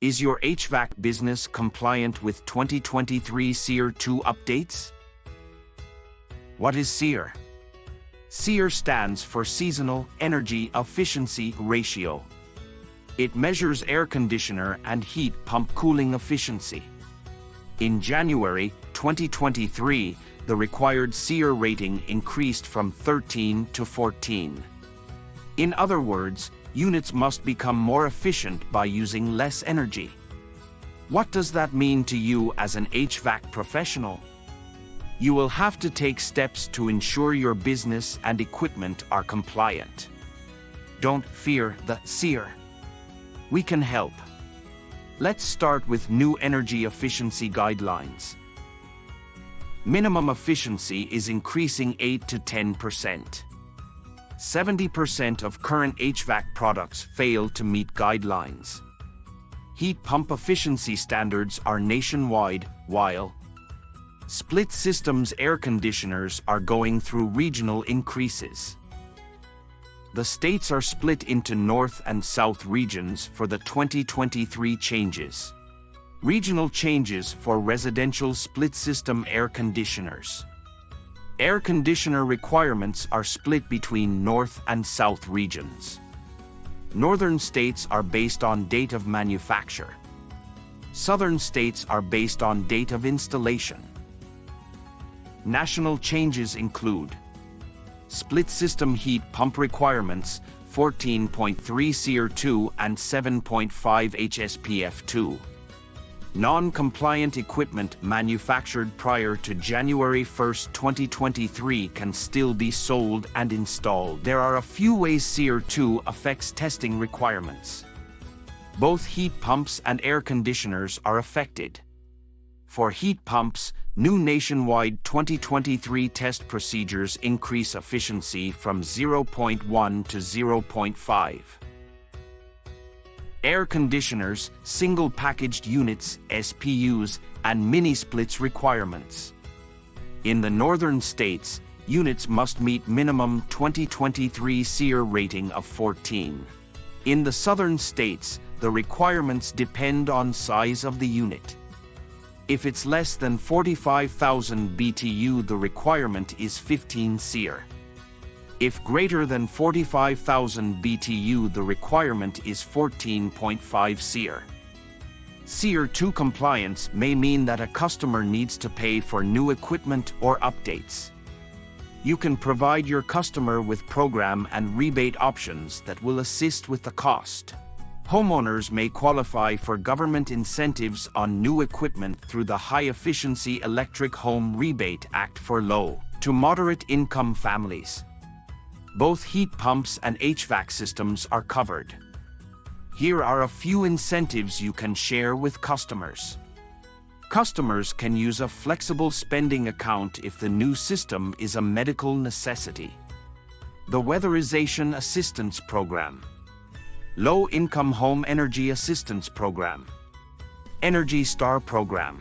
Is your HVAC business compliant with 2023 SEER 2 updates? What is SEER? SEER stands for Seasonal Energy Efficiency Ratio. It measures air conditioner and heat pump cooling efficiency. In January 2023, the required SEER rating increased from 13 to 14. In other words, units must become more efficient by using less energy. What does that mean to you as an HVAC professional? You will have to take steps to ensure your business and equipment are compliant. Don't fear the SEER. We can help. Let's start with new energy efficiency guidelines. Minimum efficiency is increasing 8 to 10%. 70% of current HVAC products fail to meet guidelines. Heat pump efficiency standards are nationwide, while split systems air conditioners are going through regional increases. The states are split into North and South regions for the 2023 changes. Regional changes for residential split system air conditioners. Air conditioner requirements are split between North and South regions. Northern states are based on date of manufacture. Southern states are based on date of installation. National changes include split system heat pump requirements 14.3 SEER 2 and 7.5 HSPF 2. Non-compliant equipment manufactured prior to January 1, 2023 can still be sold and installed. There are a few ways SEER 2 affects testing requirements. Both heat pumps and air conditioners are affected. For heat pumps, new nationwide 2023 test procedures increase efficiency from 0.1 to 0.5. Air conditioners, single-packaged units, SPUs, and mini-splits requirements. In the northern states, units must meet minimum 2023 SEER rating of 14. In the southern states, the requirements depend on size of the unit. If it's less than 45,000 BTU, the requirement is 15 SEER. If greater than 45,000 BTU, the requirement is 14.5 SEER. SEER 2 compliance may mean that a customer needs to pay for new equipment or updates. You can provide your customer with program and rebate options that will assist with the cost. Homeowners may qualify for government incentives on new equipment through the High Efficiency Electric Home Rebate Act for low to moderate income families. Both heat pumps and HVAC systems are covered. Here are a few incentives you can share with customers. Customers can use a flexible spending account if the new system is a medical necessity. The Weatherization Assistance Program. Low-Income Home Energy Assistance Program. Energy Star Program.